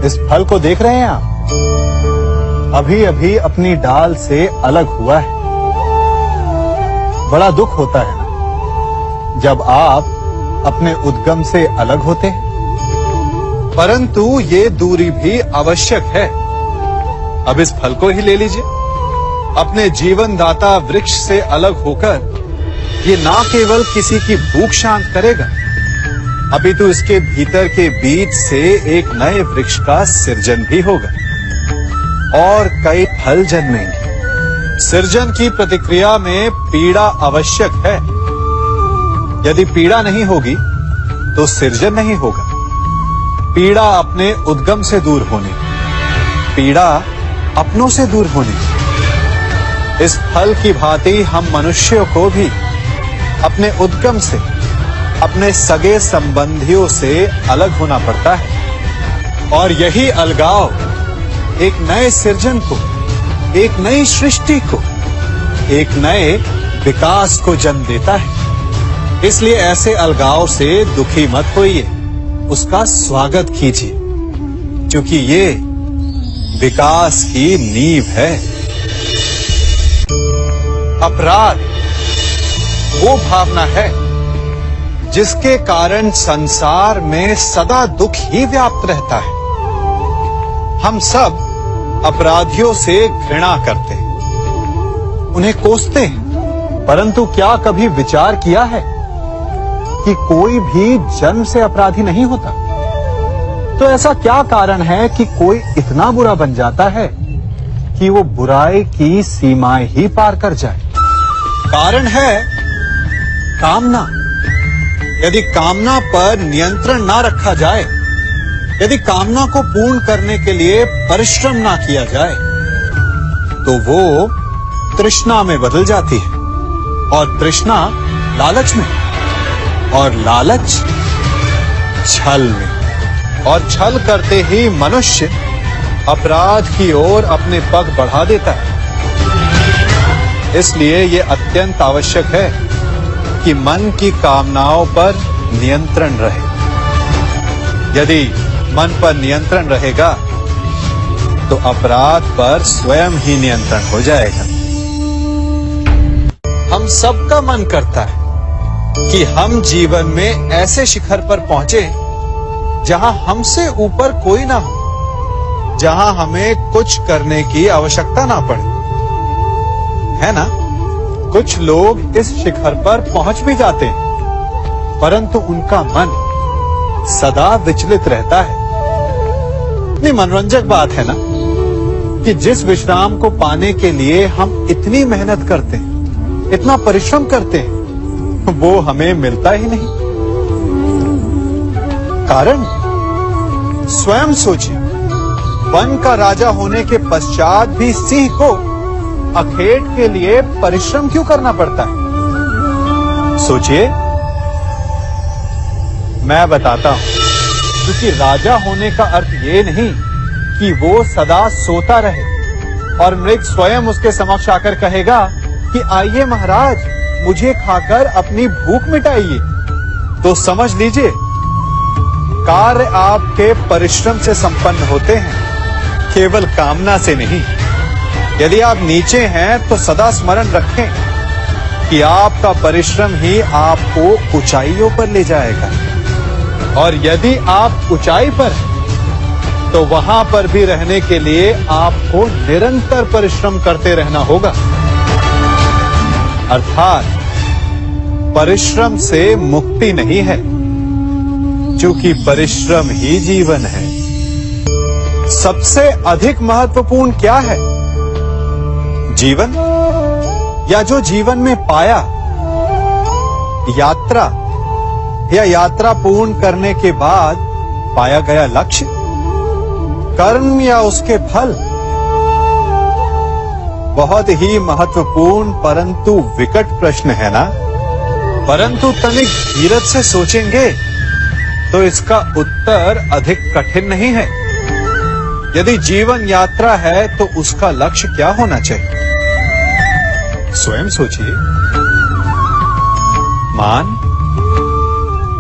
इस फल को देख रहे हैं आप? अभी अभी अपनी डाल से अलग हुआ है। बड़ा दुख होता है ना जब आप अपने उद्गम से अलग होते हैं, परंतु ये दूरी भी आवश्यक है। अब इस फल को ही ले लीजिए। अपने जीवनदाता वृक्ष से अलग होकर ये ना केवल किसी की भूख शांत करेगा, अपितु इसके भीतर के बीज से एक नए वृक्ष का सृजन भी होगा और कई फल जन्मेंगे। सृजन की प्रतिक्रिया में पीड़ा आवश्यक है। यदि पीड़ा नहीं होगी तो सृजन नहीं होगा। पीड़ा अपने उद्गम से दूर होने, पीड़ा अपनों से दूर होने। इस फल की भांति हम मनुष्यों को भी अपने उद्गम से, अपने सगे संबंधियों से अलग होना पड़ता है। और यही अलगाव एक नए सृजन को, एक नई सृष्टि को, एक नए विकास को जन्म देता है। इसलिए ऐसे अलगाव से दुखी मत होइए, उसका स्वागत कीजिए, क्योंकि ये विकास की नींव है। अपराध वो भावना है जिसके कारण संसार में सदा दुख ही व्याप्त रहता है। हम सब अपराधियों से घृणा करते हैं, उन्हें कोसते हैं, परंतु क्या कभी विचार किया है कि कोई भी जन्म से अपराधी नहीं होता? तो ऐसा क्या कारण है कि कोई इतना बुरा बन जाता है कि वो बुराई की सीमाएं ही पार कर जाए? कारण है कामना। यदि कामना पर नियंत्रण ना रखा जाए, यदि कामना को पूर्ण करने के लिए परिश्रम ना किया जाए, तो वो तृष्णा में बदल जाती है, और तृष्णा लालच में, और लालच छल में, और छल करते ही मनुष्य अपराध की ओर अपने पग बढ़ा देता है। इसलिए ये अत्यंत आवश्यक है कि मन की कामनाओं पर नियंत्रण रहे। यदि मन पर नियंत्रण रहेगा तो अपराध पर स्वयं ही नियंत्रण हो जाएगा। हम सबका मन करता है कि हम जीवन में ऐसे शिखर पर पहुंचे जहां हमसे ऊपर कोई ना हो, जहां हमें कुछ करने की आवश्यकता ना पड़े, है ना? कुछ लोग इस शिखर पर पहुंच भी जाते हैं, परंतु उनका मन सदा विचलित रहता है। इतनी मनोरंजक बात है ना कि जिस विश्राम को पाने के लिए हम इतनी मेहनत करते हैं, इतना परिश्रम करते हैं, वो हमें मिलता ही नहीं। कारण स्वयं सोचिए, वन का राजा होने के पश्चात भी सिंह को अखेट के लिए परिश्रम क्यों करना पड़ता है? सोचिए। मैं बताता हूं, क्योंकि राजा होने का अर्थ ये नहीं कि वो सदा सोता रहे और मृग स्वयं उसके समक्ष आकर कहेगा कि आइए महाराज, मुझे खाकर अपनी भूख मिटाइए। तो समझ लीजिए, कार्य आपके परिश्रम से संपन्न होते हैं, केवल कामना से नहीं। यदि आप नीचे हैं तो सदा स्मरण रखें कि आपका परिश्रम ही आपको ऊंचाइयों पर ले जाएगा, और यदि आप ऊंचाई पर हैं तो वहां पर भी रहने के लिए आपको निरंतर परिश्रम करते रहना होगा। अर्थात परिश्रम से मुक्ति नहीं है, क्योंकि परिश्रम ही जीवन है। सबसे अधिक महत्वपूर्ण क्या है? जीवन, या जो जीवन में पाया, यात्रा, या यात्रा पूर्ण करने के बाद पाया गया लक्ष्य, कर्म या उसके फल? बहुत ही महत्वपूर्ण परंतु विकट प्रश्न है ना? परंतु तनिक धीरज से सोचेंगे तो इसका उत्तर अधिक कठिन नहीं है। यदि जीवन यात्रा है तो उसका लक्ष्य क्या होना चाहिए? स्वयं सोचिए। मान,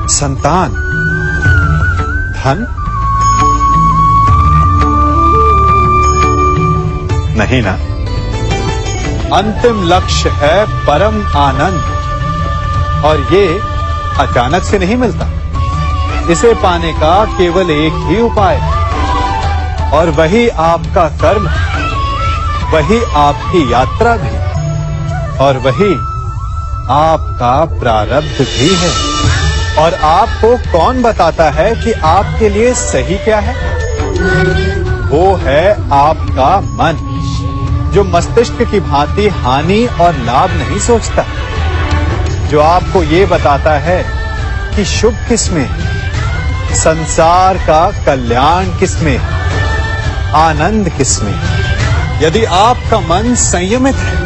संतान, धन, नहीं ना। अंतिम लक्ष्य है परम आनंद, और ये अचानक से नहीं मिलता। इसे पाने का केवल एक ही उपाय है, और वही आपका कर्म है, वही आपकी यात्रा भी, और वही आपका प्रारब्ध भी है। और आपको कौन बताता है कि आपके लिए सही क्या है? वो है आपका मन, जो मस्तिष्क की भांति हानि और लाभ नहीं सोचता, जो आपको ये बताता है कि शुभ किसमें है, संसार का कल्याण किसमें है, आनंद किसमें है। यदि आपका मन संयमित है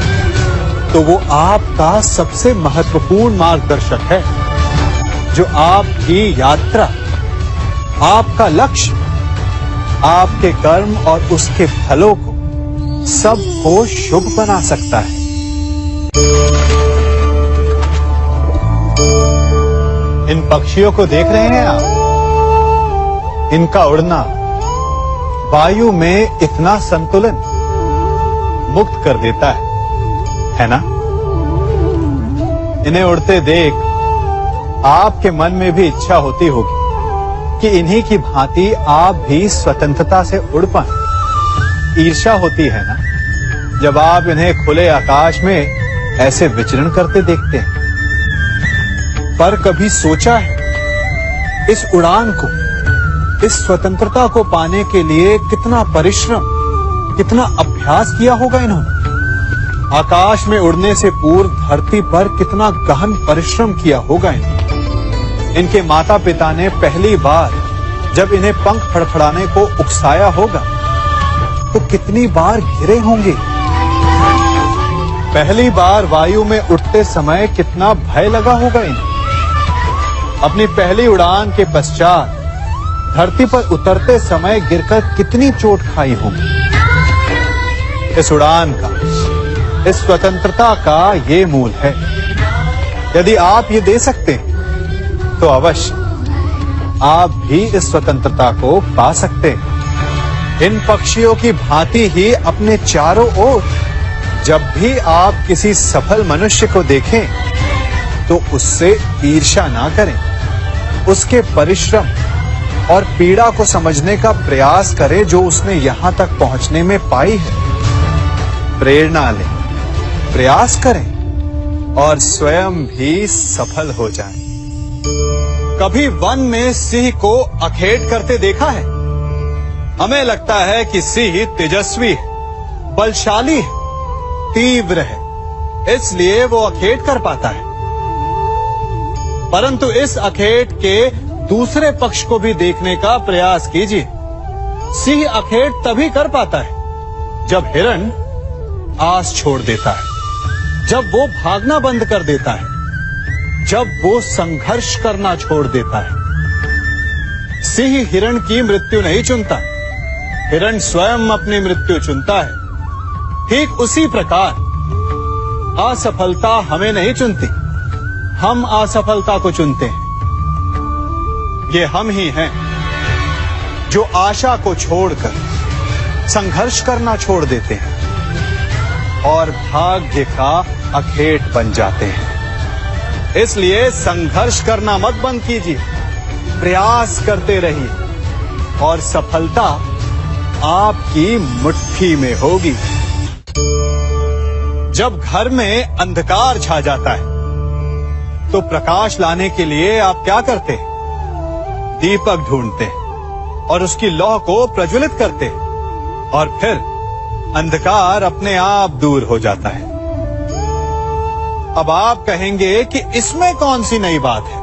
तो वो आपका सबसे महत्वपूर्ण मार्गदर्शक है, जो आपकी यात्रा, आपका लक्ष्य, आपके कर्म और उसके फलों को सबको शुभ बना सकता है। इन पक्षियों को देख रहे हैं आप? इनका उड़ना वायु में इतना संतुलन मुक्त कर देता है ना? इन्हें उड़ते देख आपके मन में भी इच्छा होती होगी कि इन्हीं की भांति आप भी स्वतंत्रता से उड़ पाएं। ईर्ष्या होती है ना, जब आप इन्हें खुले आकाश में ऐसे विचरण करते देखते हैं। पर कभी सोचा है इस उड़ान को, इस स्वतंत्रता को पाने के लिए कितना परिश्रम, कितना अभ्यास किया होगा इन्होंने? आकाश में उड़ने से पूर्व धरती पर कितना गहन परिश्रम किया होगा इन्होंने। इनके माता पिता ने पहली बार जब इन्हें पंख फड़फड़ाने को उकसाया होगा तो कितनी बार गिरे होंगे। पहली बार वायु में उड़ते समय कितना भय लगा होगा इन्हें। अपनी पहली उड़ान के पश्चात धरती पर उतरते समय गिरकर कितनी चोट खाई होगी। इस उड़ान का, इस स्वतंत्रता का ये मूल है। यदि आप ये दे सकते हैं तो अवश्य आप भी इस स्वतंत्रता को पा सकते हैं। इन पक्षियों की भांति ही अपने चारों ओर जब भी आप किसी सफल मनुष्य को देखें तो उससे ईर्ष्या ना करें, उसके परिश्रम और पीड़ा को समझने का प्रयास करें जो उसने यहां तक पहुंचने में पाई है। प्रेरणा लें, प्रयास करें और स्वयं भी सफल हो जाएं। कभी वन में सिंह को अखेट करते देखा है? हमें लगता है कि सिंह तेजस्वी है, बलशाली है, तीव्र है, इसलिए वो अखेट कर पाता है। परंतु इस अखेट के दूसरे पक्ष को भी देखने का प्रयास कीजिए। सिंह अखेट तभी कर पाता है जब हिरण आस छोड़ देता है, जब वो भागना बंद कर देता है, जब वो संघर्ष करना छोड़ देता है। सिंह हिरण की मृत्यु नहीं चुनता, हिरण स्वयं अपनी मृत्यु चुनता है। ठीक उसी प्रकार असफलता हमें नहीं चुनती, हम असफलता को चुनते हैं। ये हम ही हैं जो आशा को छोड़कर संघर्ष करना छोड़ देते हैं और भाग्य का अखेट बन जाते हैं। इसलिए संघर्ष करना मत बंद कीजिए, प्रयास करते रहिए और सफलता आपकी मुट्ठी में होगी। जब घर में अंधकार छा जाता है तो प्रकाश लाने के लिए आप क्या करते हैं? दीपक ढूंढते हैं और उसकी लौ को प्रज्वलित करते हैं और फिर अंधकार अपने आप दूर हो जाता है। अब आप कहेंगे कि इसमें कौन सी नई बात है?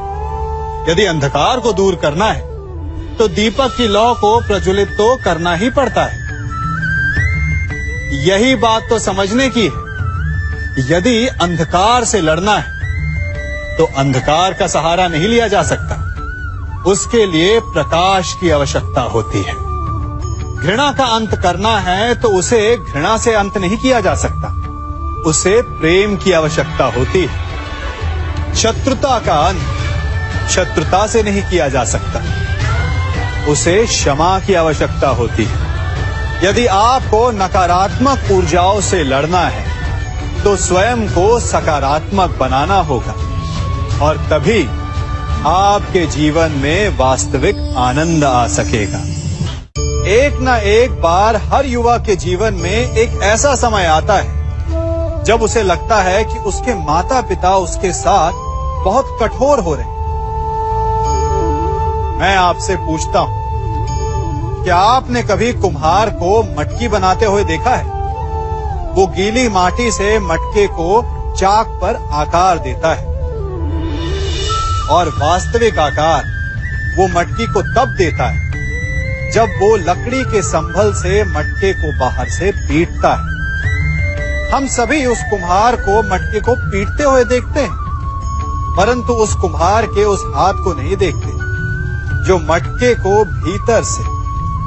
यदि अंधकार को दूर करना है तो दीपक की लौ को प्रज्वलित तो करना ही पड़ता है। यही बात तो समझने की है। यदि अंधकार से लड़ना है तो अंधकार का सहारा नहीं लिया जा सकता, उसके लिए प्रकाश की आवश्यकता होती है। घृणा का अंत करना है तो उसे घृणा से अंत नहीं किया जा सकता, उसे प्रेम की आवश्यकता होती है। शत्रुता का अंत शत्रुता से नहीं किया जा सकता, उसे क्षमा की आवश्यकता होती है। यदि आपको नकारात्मक ऊर्जाओं से लड़ना है तो स्वयं को सकारात्मक बनाना होगा और तभी आपके जीवन में वास्तविक आनंद आ सकेगा। एक न एक बार हर युवा के जीवन में एक ऐसा समय आता है जब उसे लगता है कि उसके माता पिता उसके साथ बहुत कठोर हो रहे हैं। मैं आपसे पूछता हूं, क्या आपने कभी कुम्हार को मटकी बनाते हुए देखा है? वो गीली माटी से मटके को चाक पर आकार देता है और वास्तविक आकार वो मटकी को तब देता है जब वो लकड़ी के संभल से मटके को बाहर से पीटता है। हम सभी उस कुम्हार को मटके को पीटते हुए देखते हैं, परंतु उस कुम्हार के उस हाथ को नहीं देखते जो मटके को भीतर से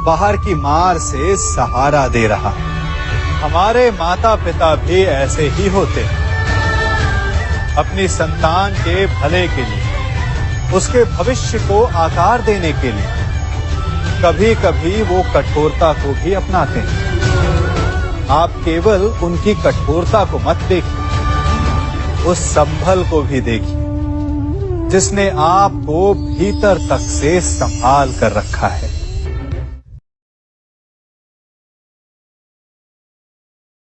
बाहर की मार से सहारा दे रहा है। हमारे माता पिता भी ऐसे ही होते हैं। अपनी संतान के भले के लिए, उसके भविष्य को आकार देने के लिए कभी कभी वो कठोरता को भी अपनाते हैं। आप केवल उनकी कठोरता को मत देखिए, उस संभल को भी देखिए जिसने आपको भीतर तक से संभाल कर रखा है।